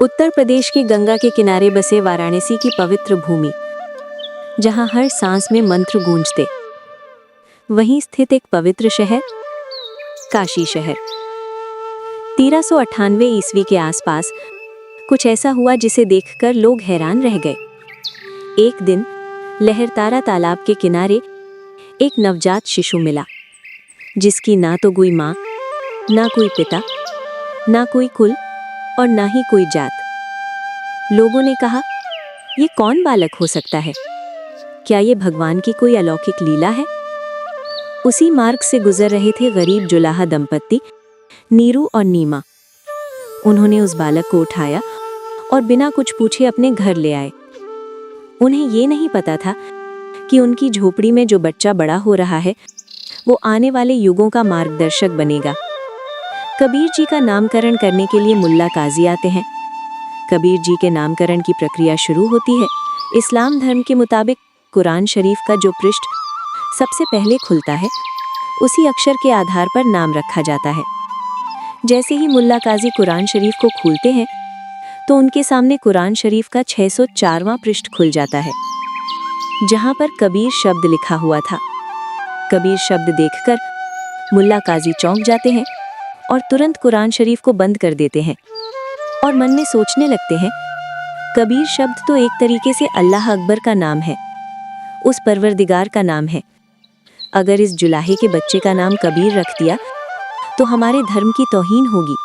उत्तर प्रदेश के गंगा के किनारे बसे वाराणसी की पवित्र भूमि, जहां हर सांस में मंत्र गूंजते, वहीं स्थित एक पवित्र शहर काशी शहर। 1398 ईस्वी के आसपास कुछ ऐसा हुआ जिसे देखकर लोग हैरान रह गए। एक दिन लहरतारा तालाब के किनारे एक नवजात शिशु मिला, जिसकी ना तो कोई माँ, ना कोई पिता, ना कोई कुल और ना ही कोई जात। लोगों ने कहा, ये कौन बालक हो सकता है? क्या ये भगवान की कोई अलौकिक लीला है? उसी मार्ग से गुजर रहे थे गरीब जुलाहा दंपत्ति नीरू और नीमा। उन्होंने उस बालक को उठाया और बिना कुछ पूछे अपने घर ले आए। उन्हें ये नहीं पता था कि उनकी झोपड़ी में जो बच्चा बड़ा हो रहा है, वो आने वाले युगों का मार्गदर्शक बनेगा। कबीर जी का नामकरण करने के लिए मुल्ला काजी आते हैं। कबीर जी के नामकरण की प्रक्रिया शुरू होती है। इस्लाम धर्म के मुताबिक कुरान शरीफ का जो पृष्ठ सबसे पहले खुलता है, उसी अक्षर के आधार पर नाम रखा जाता है। जैसे ही मुल्ला काजी कुरान शरीफ को खोलते हैं, तो उनके सामने कुरान शरीफ का 604वां पृष्ठ खुल जाता है, जहां पर कबीर शब्द लिखा हुआ था। कबीर शब्द देखकर मुल्ला काजी चौंक जाते हैं और तुरंत कुरान शरीफ को बंद कर देते हैं और मन में सोचने लगते हैं, कबीर शब्द तो एक तरीके से अल्लाह अकबर का नाम है, उस परवरदिगार का नाम है। अगर इस जुलाहे के बच्चे का नाम कबीर रख दिया तो हमारे धर्म की तौहीन होगी।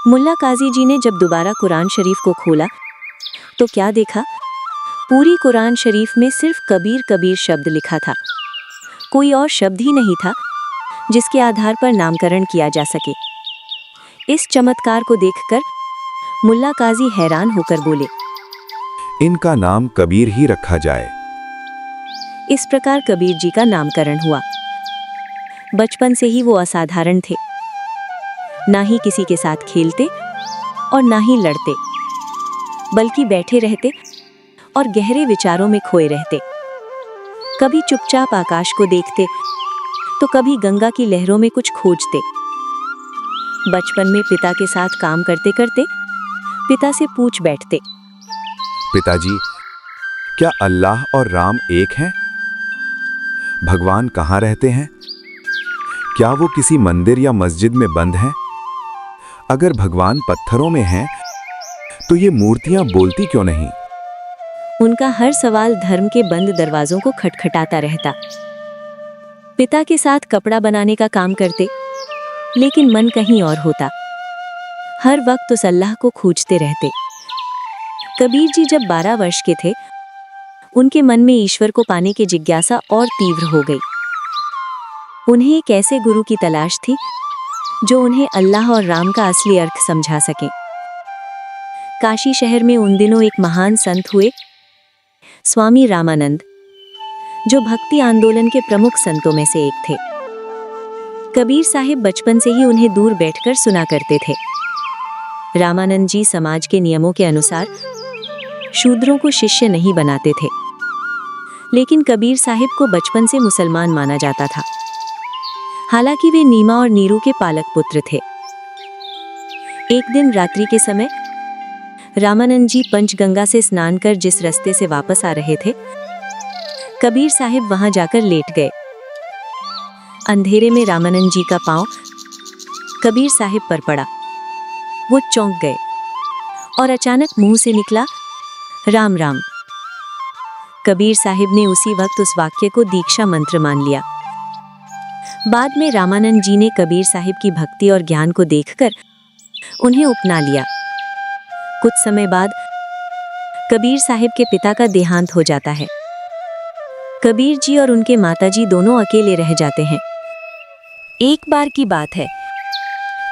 मुल्ला काजी जी ने जब दोबारा कुरान शरीफ को खोला तो क्या देखा? पूरी कुरान शरीफ में सिर्फ कबीर कबीर शब्द लिखा था। कोई और शब्द ही नहीं था जिसके आधार पर नामकरण किया जा सके। इस चमत्कार को देखकर मुल्ला काजी हैरान होकर बोले, इनका नाम कबीर ही रखा जाए। इस प्रकार कबीर जी का नामकरण हुआ। बचपन से ही वो असाधारण थे। ना ही किसी के साथ खेलते और ना ही लड़ते, बल्कि बैठे रहते और गहरे विचारों में खोए रहते। कभी चुपचाप आकाश को देखते तो कभी गंगा की लहरों में कुछ खोजते। बचपन में पिता के साथ काम करते करते पिता से पूछ बैठते, पिताजी, क्या अल्लाह और राम एक हैं? भगवान कहाँ रहते हैं? क्या वो किसी मंदिर या मस्जिद में बंद हैं? अगर भगवान पत्थरों में हैं, तो ये मूर्तियां बोलती क्यों नहीं? उनका हर सवाल धर्म के बंद दरवाजों को खटखटाता रहता। पिता के साथ कपड़ा बनाने का काम करते, लेकिन मन कहीं और होता। हर वक्त उस अल्लाह को खोजते रहते। कबीर जी जब 12 वर्ष के थे, उनके मन में ईश्वर को पाने की जिज्ञासा और तीव्र हो गई। उन्हें एक ऐसे गुरु की तलाश थी जो उन्हें अल्लाह और राम का असली अर्थ समझा सके। काशी शहर में उन दिनों एक महान संत हुए, स्वामी रामानंद, जो भक्ति आंदोलन के प्रमुख संतों में से एक थे। कबीर साहिब बचपन से ही उन्हें दूर बैठकर सुना करते थे। रामानंद जी समाज के नियमों के अनुसार शूद्रों को शिष्य नहीं बनाते थे, लेकिन कबीर साहिब को बचपन से मुसलमान माना जाता था। हालांकि वे नीमा और नीरू के पालक पुत्र थे। एक दिन रात्रि के समय रामानंद जी पंचगंगा से स्नान कर जिस रास्ते से वापस आ रहे थे, कबीर साहिब वहां जाकर लेट गए। अंधेरे में रामानंद जी का पांव कबीर साहिब पर पड़ा। वो चौंक गए और अचानक मुंह से निकला, राम राम। कबीर साहिब ने उसी वक्त उस वाक्य को दीक्षा मंत्र मान लिया। बाद में रामानंद जी ने कबीर साहिब की भक्ति और ज्ञान को देखकर उन्हें अपना लिया। कुछ समय बाद कबीर साहिब के पिता का देहांत हो जाता है। कबीर जी और उनके माताजी दोनों अकेले रह जाते हैं। एक बार की बात है,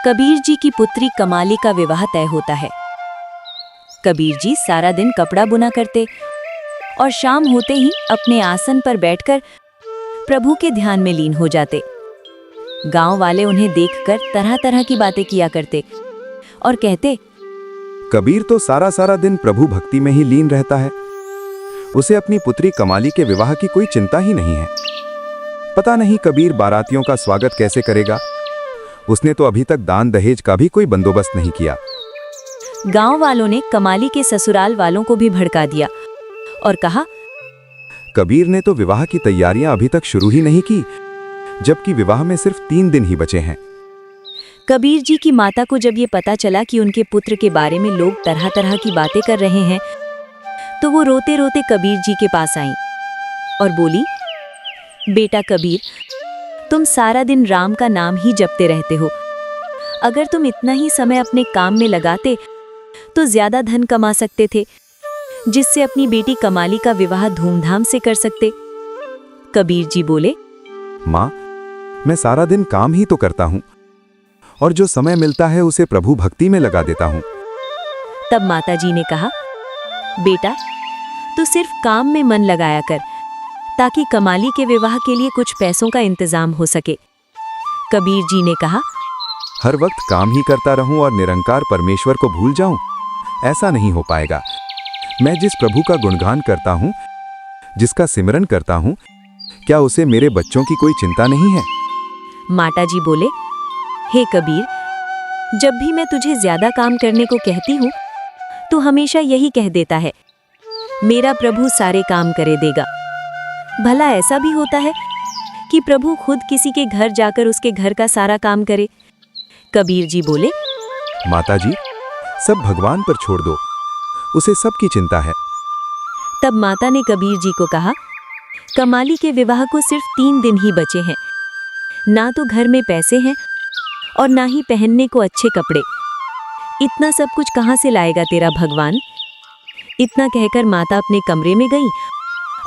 कबीर जी की पुत्री कमाली का विवाह तय होता है। कबीर जी सारा दिन कपड़ा बुना करते और शाम होते ही अपने आसन पर बैठकर प्रभु के ध्यान में लीन हो जाते। गांव वाले उन्हें देखकर तरह तरह की बातें किया करते और कहते, कबीर तो सारा सारा दिन प्रभु भक्ति में ही लीन रहता है। उसे अपनी पुत्री कमाली के विवाह की कोई चिंता ही नहीं है। पता नहीं कबीर बारातियों का स्वागत कैसे करेगा। उसने तो अभी तक दान दहेज का भी कोई बंदोबस्त नहीं किया। गांव वालों ने कमाली के ससुराल वालों को भी भड़का दिया और कहा, कबीर ने तो विवाह की तैयारियां अभी तक शुरू ही नहीं की, जबकि विवाह में सिर्फ 3 दिन ही बचे हैं। कबीर जी की माता को जब ये पता चला कि उनके पुत्र के बारे में लोग तरह तरह की बातें कर रहे हैं, तो वो रोते रोते कबीर जी के पास आईं और बोली, बेटा कबीर, तुम सारा दिन राम का नाम ही जपते रहते हो। अगर तुम इतना ही समय अपने काम में लगाते तो ज्यादा धन कमा सकते थे, जिससे अपनी बेटी कमाली का विवाह धूमधाम से कर सकते। कबीर जी बोले, माँ, मैं सारा दिन काम ही तो करता हूँ और जो समय मिलता है उसे प्रभु भक्ति में लगा देता हूँ। तब माता जी ने कहा, बेटा, तू सिर्फ काम में मन लगाया कर, ताकि कमाली के विवाह के लिए कुछ पैसों का इंतजाम हो सके। कबीर जी ने कहा, हर वक्त काम ही करता रहूं और निरंकार परमेश्वर को भूल जाऊं, ऐसा नहीं हो पाएगा। मैं जिस प्रभु का गुणगान करता हूं, जिसका सिमरन करता हूं, क्या उसे मेरे बच्चों की कोई चिंता नहीं है? माता जी बोले, हे कबीर, जब भी मैं तुझे ज्यादा काम करने को कहती हूँ, तू हमेशा यही कह देता है, मेरा प्रभु सारे काम करे देगा। भला ऐसा भी होता है कि प्रभु खुद किसी के घर जाकर उसके घर का सारा काम करे? कबीर जी बोले, माताजी, सब भगवान पर छोड़ दो, उसे सबकी चिंता है। तब माता ने कबीर जी को कहा, कमाली के विवाह को सिर्फ 3 दिन ही बचे हैं, ना तो घर में पैसे हैं और ना ही पहनने को अच्छे कपड़े। इतना सब कुछ कहाँ से लाएगा तेरा भगवान? इतना कहकर माता अपने कमरे में गई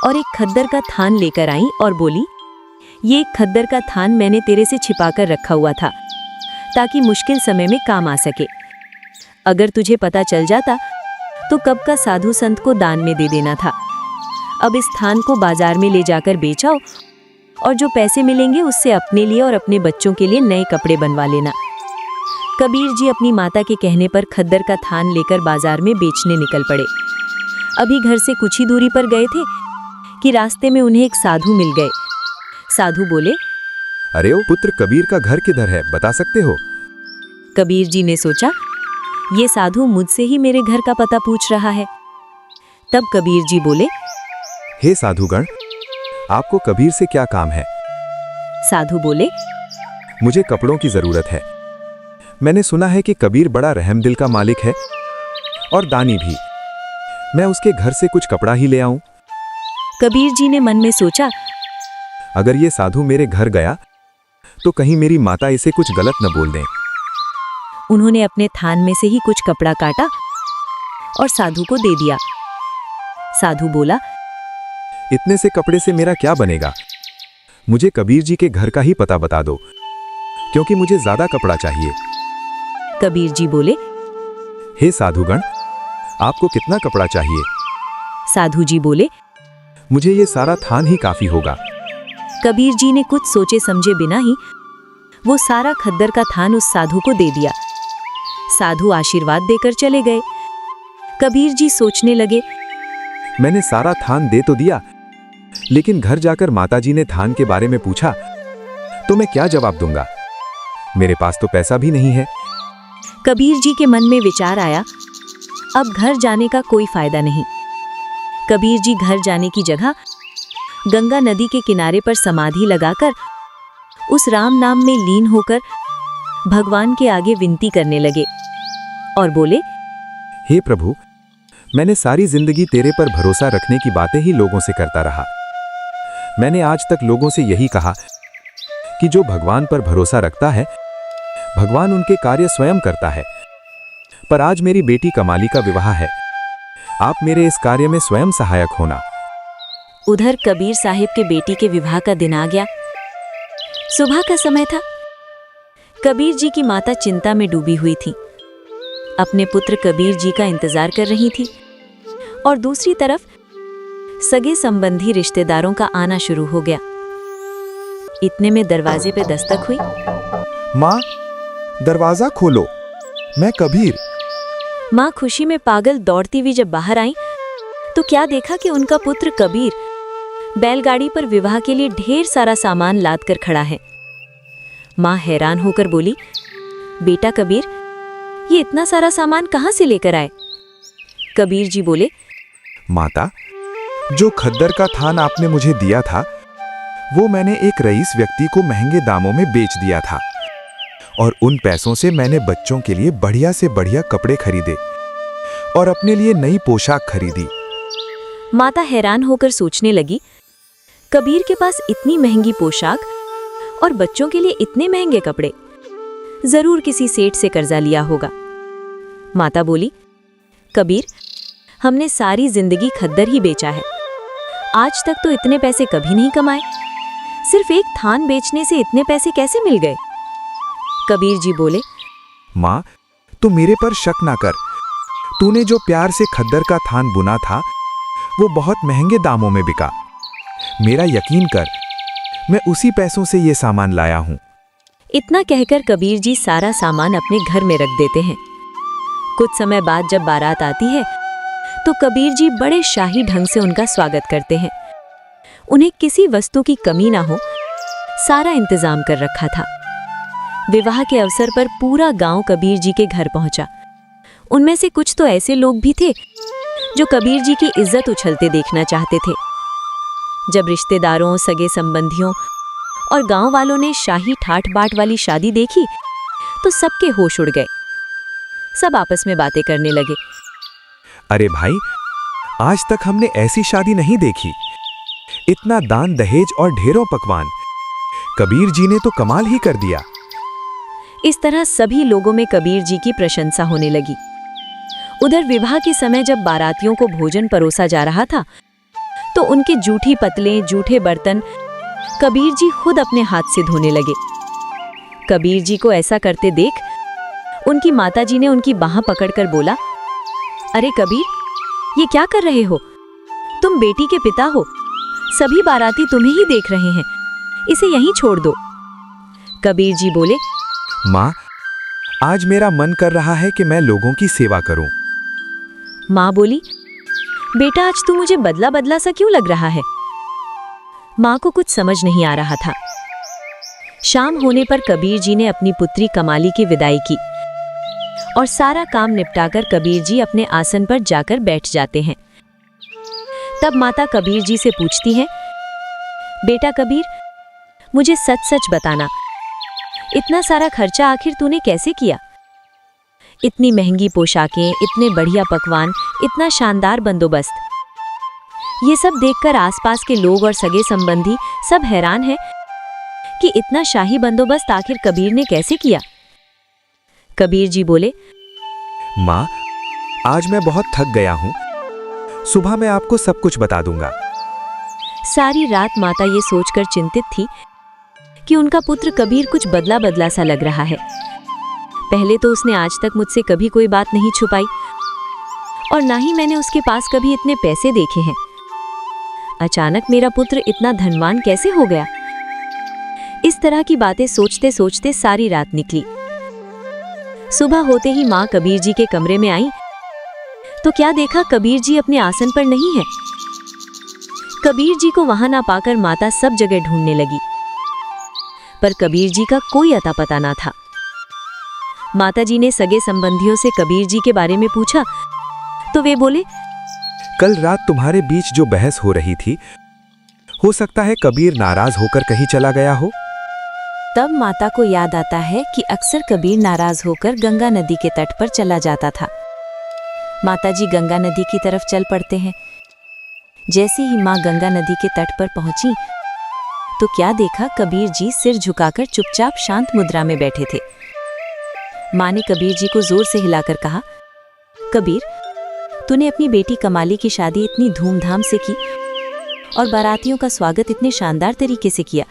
और एक खद्दर का थान लेकर आई और बोली, ये एक खद्दर का थान मैंने तेरे से छिपाकर रखा हुआ था, ताकि मुश्किल समय में काम आ सके। अगर तुझे पता चल जाता तो कब का साधु संत को दान में दे देना था। अब इस थान को बाजार में ले जाकर बेचाओ और जो पैसे मिलेंगे उससे अपने लिए और अपने बच्चों के लिए नए कपड़े बनवा लेना। कबीर जी अपनी माता के कहने पर खद्दर का थान लेकर बाजार में बेचने निकल पड़े। अभी घर से कुछ ही दूरी पर गए थे कि रास्ते में उन्हें एक साधु मिल गए। साधु बोले, अरे ओ पुत्र, कबीर का घर किधर है, बता सकते हो? कबीर जी ने सोचा, ये साधु मुझसे ही मेरे घर का पता पूछ रहा है। तब कबीर जी बोले, हे साधुगण, आपको कबीर से क्या काम है? साधु बोले, मुझे कपड़ों की जरूरत है। मैंने सुना है कि कबीर बड़ा रहमदिल का मालिक है और दानी भी। मैं उसके घर से कुछ कपड़ा ही ले आऊं। कबीर जी ने मन में सोचा, अगर ये साधु मेरे घर गया तो कहीं मेरी माता इसे कुछ गलत न बोल दें। उन्होंने अपने थान में से ही कुछ कपड़ा काटा और साधु को दे दिया। साधु बोला, इतने से कपड़े से मेरा क्या बनेगा? मुझे कबीर जी के घर का ही पता बता दो, क्योंकि मुझे ज्यादा कपड़ा चाहिए। कबीर जी बोले, हे साधुगण, आपको कितना कपड़ा चाहिए? साधु जी बोले, मुझे ये सारा थान ही काफी होगा। कबीर जी ने कुछ सोचे समझे बिना ही वो सारा खद्दर का थान उस साधु को दे दिया। साधु आशीर्वाद देकर चले गए। कबीर जी सोचने लगे, मैंने सारा थान दे तो दिया, लेकिन घर जाकर माताजी ने थान के बारे में पूछा तो मैं क्या जवाब दूंगा? मेरे पास तो पैसा भी नहीं है। कबीर जी के मन में विचार आया, अब घर जाने का कोई फायदा नहीं। कबीर जी घर जाने की जगह गंगा नदी के किनारे पर समाधि लगाकर उस राम नाम में लीन होकर भगवान के आगे विनती करने लगे और बोले, हे प्रभु, मैंने सारी जिंदगी तेरे पर भरोसा रखने की बातें ही लोगों से करता रहा। मैंने आज तक लोगों से यही कहा कि जो भगवान पर भरोसा रखता है, भगवान उनके कार्य स्वयं करता है। पर आज मेरी बेटी कमाली का विवाह है, आप मेरे इस कार्य में स्वयं सहायक होना। उधर कबीर साहिब के बेटी के विवाह का दिन आ गया। सुबह का समय था। कबीर जी की माता चिंता में डूबी हुई थी। अपने पुत्र कबीर जी का इंतजार कर रही थी और दूसरी तरफ सगे संबंधी रिश्तेदारों का आना शुरू हो गया। इतने में दरवाजे पे दस्तक हुई। माँ, दरवाजा खोलो, मैं कबीर। माँ खुशी में पागल दौड़ती हुई जब बाहर आई तो क्या देखा कि उनका पुत्र कबीर बैलगाड़ी पर विवाह के लिए ढेर सारा सामान लाद कर खड़ा है। माँ हैरान होकर बोली, बेटा कबीर, ये इतना सारा सामान कहाँ से लेकर आए? कबीर जी बोले, माता, जो खद्दर का थान आपने मुझे दिया था वो मैंने एक रईस व्यक्ति को महंगे दामों में बेच दिया था और उन पैसों से मैंने बच्चों के लिए बढ़िया से बढ़िया कपड़े खरीदे और अपने लिए नई पोशाक खरीदी। माता हैरान होकर सोचने लगी, कबीर के पास इतनी महंगी पोशाक और बच्चों के लिए इतने महंगे कपड़े, जरूर किसी सेठ से कर्जा लिया होगा। माता बोली, कबीर, हमने सारी जिंदगी खद्दर ही बेचा है, आज तक तो इतने पैसे कभी नहीं कमाए। सिर्फ एक थान बेचने से इतने पैसे कैसे मिल गए? कबीर जी बोले, माँ, तू मेरे पर शक ना कर। तूने जो प्यार से खद्दर का थान बुना था वो बहुत महंगे दामों में बिका। मेरा यकीन कर, मैं उसी पैसों से ये सामान लाया हूँ। इतना कहकर कबीर जी सारा सामान अपने घर में रख देते हैं। कुछ समय बाद जब बारात आती है तो कबीर जी बड़े शाही ढंग से उनका स्वागत करते हैं। उन्हें किसी वस्तु की कमी ना हो, सारा इंतजाम कर रखा था। विवाह के अवसर पर पूरा गांव कबीर जी के घर पहुंचा। उनमें से कुछ तो ऐसे लोग भी थे जो कबीर जी की इज्जत उछलते देखना चाहते थे। जब रिश्तेदारों, सगे संबंधियों और गांव वालों ने शाही ठाठ बाट वाली शादी देखी तो सबके होश उड़ गए। सब आपस में बातें करने लगे। अरे भाई, आज तक हमने ऐसी शादी नहीं देखी। इतना दान दहेज और ढेरों पकवान, कबीर जी ने तो कमाल ही कर दिया। इस तरह सभी लोगों में कबीर जी की प्रशंसा होने लगी। उधर विवाह के समय जब बारातियों को भोजन परोसा जा रहा था तो उनके जूठी पतलें, जूठे बर्तन कबीर जी खुद अपने हाथ से धोने लगे। कबीर जी को ऐसा करते देख उनकी माताजी ने उनकी बाह पकड़कर बोला, अरे कबीर, ये क्या कर रहे हो? तुम बेटी के पिता हो, सभी बाराती तुम्हें ही देख रहे हैं, इसे यहीं छोड़ दो। कबीर जी बोले, माँ, आज मेरा मन कर रहा है कि मैं लोगों की सेवा करूं। माँ बोली, बेटा, आज तू मुझे बदला बदला सा क्यों लग रहा है? माँ को कुछ समझ नहीं आ रहा था। शाम होने पर कबीर जी ने अपनी पुत्री कमाली की विदाई की और सारा काम निपटाकर कबीर जी अपने आसन पर जाकर बैठ जाते हैं। तब माता कबीर जी से पूछती हैं, बेटा कबीर, मुझे सच सच बताना, इतना सारा खर्चा आखिर तूने कैसे किया? इतनी महंगी पोशाकें, इतने बढ़िया पकवान, इतना शानदार बंदोबस्त। ये सब देखकर आसपास के लोग और सगे संबंधी सब हैरान हैं कि इतना शाही बंदोबस्त आखिर कबीर ने कैसे किया। कबीर जी बोले, माँ, आज मैं बहुत थक गया हूँ, सुबह मैं आपको सब कुछ बता दूंगा। सारी रात माता ये सोचकर चिंतित थी कि उनका पुत्र कबीर कुछ बदला बदला सा लग रहा है। पहले तो उसने आज तक मुझसे कभी कोई बात नहीं छुपाई और ना ही मैंने उसके पास कभी इतने पैसे देखे हैं। अचानक मेरा पुत्र इतना धनवान कैसे हो गया? इस तरह की बातें सोचते सोचते सारी रात निकली। सुबह होते ही माँ कबीर जी के कमरे में आई तो क्या देखा, कबीर जी अपने आसन पर नहीं है। कबीर जी को वहां ना पाकर माता सब जगह ढूंढने लगी, पर कबीर जी का कोई अता पता ना था। माता जी ने सगे संबंधियों से कबीर जी के बारे में पूछा तो वे बोले, कल रात तुम्हारे बीच जो बहस हो रही थी, हो सकता है कबीर नाराज होकर कहीं चला गया हो। तब माता को याद आता है कि अक्सर कबीर नाराज होकर गंगा नदी के तट पर चला जाता था। माताजी गंगा नदी की तरफ चल पड़ते हैं। जैसे ही माँ गंगा नदी के तट पर पहुंची तो क्या देखा, कबीर जी सिर झुकाकर चुपचाप शांत मुद्रा में बैठे थे। माँ ने कबीर जी को जोर से हिलाकर कहा, कबीर, तूने अपनी बेटी कमाली की शादी इतनी धूमधाम से की और बारातियों का स्वागत इतने शानदार तरीके से किया,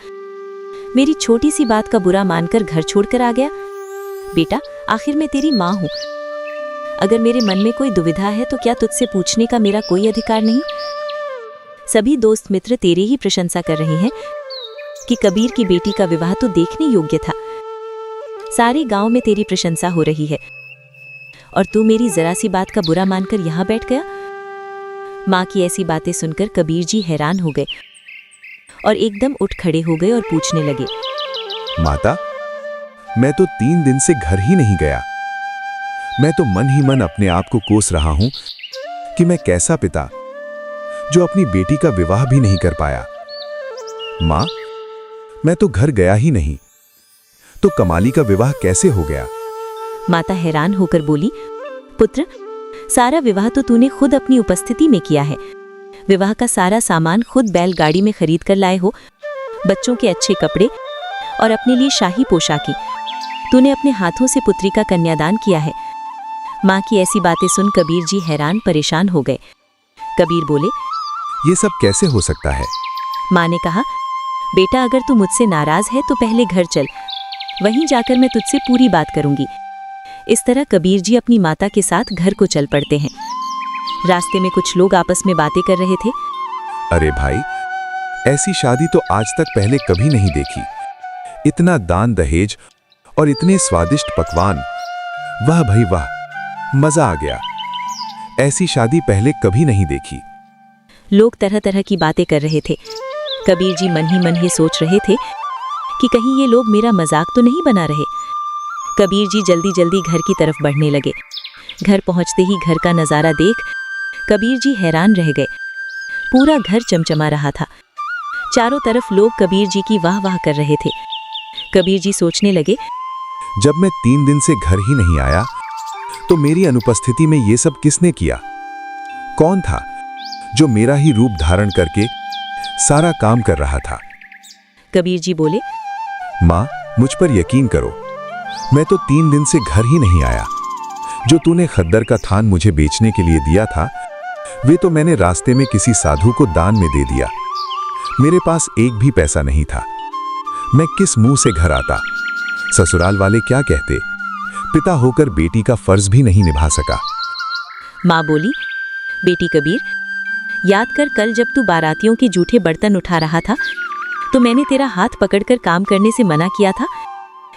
मेरी छोटी सी बात का बुरा मानकर घर छोड़कर आ गया। बेटा, आखिर मैं तेरी माँ हूँ, अगर मेरे मन में कोई दुविधा है तो क्या तुझसे पूछने का मेरा कोई अधिकार नहीं? सभी दोस्त मित्र तेरी ही प्रशंसा कर रहे हैं कि कबीर की बेटी का विवाह तो देखने योग्य था। सारे गांव में तेरी प्रशंसा हो रही है और तू मेरी जरा सी बात का बुरा मानकर यहाँ बैठ गया। माँ की ऐसी बातें सुनकर कबीर जी हैरान हो गए और एकदम उठ खड़े हो गए और पूछने लगे। माता, मैं तो 3 दिन से घर ही नहीं गया। मैं तो मन ही मन अपने आप को कोस रहा हूं कि मैं कैसा पिता जो अपनी बेटी का विवाह भी नहीं कर पाया। मां, मैं तो घर गया ही नहीं, तो कमाली का विवाह कैसे हो गया? माता हैरान होकर बोली, पुत्र, सारा विवाह तो तूने खुद अपनी उपस्थिति में किया है। विवाह का सारा सामान खुद बैलगाड़ी में खरीद कर लाए हो, बच्चों के अच्छे कपड़े और अपने लिए शाही पोशाकी। तूने अपने हाथों से पुत्री का कन्यादान किया है। माँ की ऐसी बातें सुन कबीर जी हैरान परेशान हो गए। कबीर बोले, ये सब कैसे हो सकता है? माँ ने कहा, बेटा, अगर तू मुझसे नाराज है तो पहले घर चल, वहीं जाकर मैं तुझसे पूरी बात करूंगी। इस तरह कबीर जी अपनी माता के साथ घर को चल पड़ते हैं। रास्ते में कुछ लोग आपस में बातें कर रहे थे। अरे भाई, ऐसी शादी तो आज तक पहले कभी नहीं देखी। इतना दान दहेज और इतने स्वादिष्ट पकवान, वाह भाई वाह, मजा आ गया। ऐसी शादी पहले कभी नहीं देखी। लोग तरह तरह की बातें कर रहे थे। कबीर जी मन ही मन ये सोच रहे थे कि कहीं ये लोग मेरा मजाक तो नहीं बना रहे। कबीर जी जल्दी जल्दी घर की तरफ बढ़ने लगे। घर पहुंचते ही घर का नजारा देख कबीर जी हैरान रह गए। पूरा घर चमचमा रहा था। चारों तरफ लोग कबीर जी की वाह वाह कर रहे थे। कबीर जी सोचने लगे, जब मैं 3 दिन से घर ही नहीं आया तो मेरी अनुपस्थिति में ये सब किसने किया? कौन था जो मेरा ही रूप धारण करके सारा काम कर रहा था? कबीर जी बोले, माँ, मुझ पर यकीन करो, मैं तो 3 दिन से घर ही नहीं आया। जो तूने खद्दर का थान मुझे बेचने के लिए दिया था, वे तो मैंने रास्ते में किसी साधु को दान में दे दिया। मेरे पास एक भी पैसा नहीं था। मैं किस मुंह से घर आता? ससुराल वाले क्या कहते? पिता होकर बेटी का फर्ज भी नहीं निभा सका। माँ बोली, बेटी कबीर, याद कर, कल जब तू बारातियों के जूठे बर्तन उठा रहा था तो मैंने तेरा हाथ पकड़कर काम करने से मना किया था।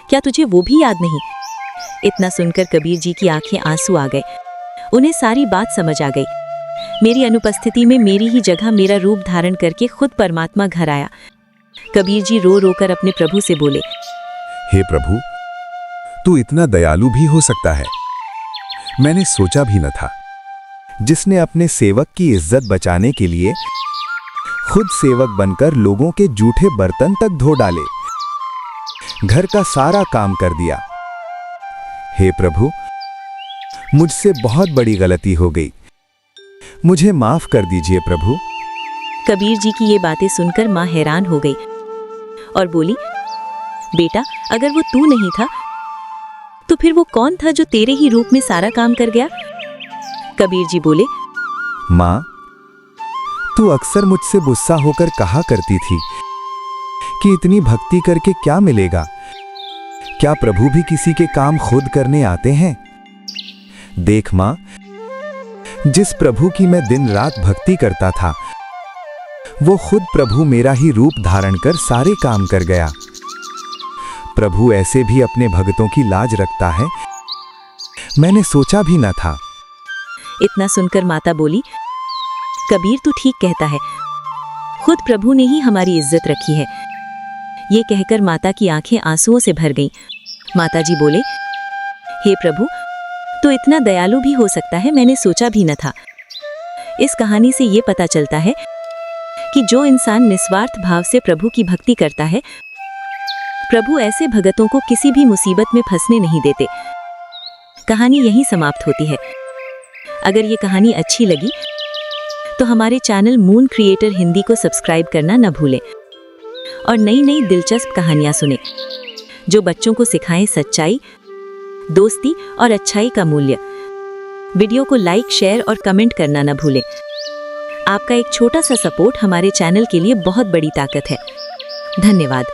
क्या तुझे वो भी याद नहीं? इतना सुनकर कबीर जी की आंखें आंसू आ गए। उन्हें सारी बात समझ आ गई। मेरी अनुपस्थिति में मेरी ही जगह मेरा रूप धारण करके खुद परमात्मा घर आया। कबीर जी रो रो कर अपने प्रभु से बोले, हे प्रभु, तू इतना दयालु भी हो सकता है, मैंने सोचा भी न था। जिसने अपने सेवक की इज्जत बचाने के लिए खुद सेवक बनकर लोगों के जूठे बर्तन तक धो डाले, घर का सारा काम कर दिया। हे प्रभु, मुझसे बहुत बड़ी गलती हो गई, मुझे माफ कर दीजिए प्रभु। कबीर जी की ये बातें सुनकर माँ हैरान हो गई और बोली, बेटा, अगर वो तू नहीं था तो फिर वो कौन था जो तेरे ही रूप में सारा काम कर गया? कबीर जी बोले, माँ, तू अक्सर मुझसे गुस्सा होकर कहा करती थी कि इतनी भक्ति करके क्या मिलेगा? क्या प्रभु भी किसी के काम खुद करने आते हैं? देख माँ, जिस प्रभु की मैं दिन रात भक्ति करता था, वो खुद प्रभु मेरा ही रूप धारण कर सारे काम कर गया। प्रभु ऐसे भी अपने भक्तों की लाज रखता है, मैंने सोचा भी न था। इतना सुनकर माता बोली, कबीर, तू ठीक कहता है, खुद प्रभु ने ही हमारी इज्जत रखी है। ये कहकर माता की आंखें आंसुओं से भर गईं। माता जी बोले, हे प्रभु, तो इतना दयालु भी हो सकता है, मैंने सोचा भी न था। इस कहानी से ये पता चलता है कि जो इंसान निस्वार्थ भाव से प्रभु की भक्ति करता है, प्रभु ऐसे भगतों को किसी भी मुसीबत में फंसने नहीं देते। कहानी यहीं समाप्त होती है। अगर ये कहानी अच्छी लगी तो हमारे चैनल मून क्रिएटर हिंदी को सब्सक्राइब करना न भूलें और नई नई दिलचस्प कहानियां सुने जो बच्चों को सिखाएं सच्चाई, दोस्ती और अच्छाई का मूल्य। वीडियो को लाइक, शेयर और कमेंट करना न भूलें। आपका एक छोटा सा सपोर्ट हमारे चैनल के लिए बहुत बड़ी ताकत है। धन्यवाद।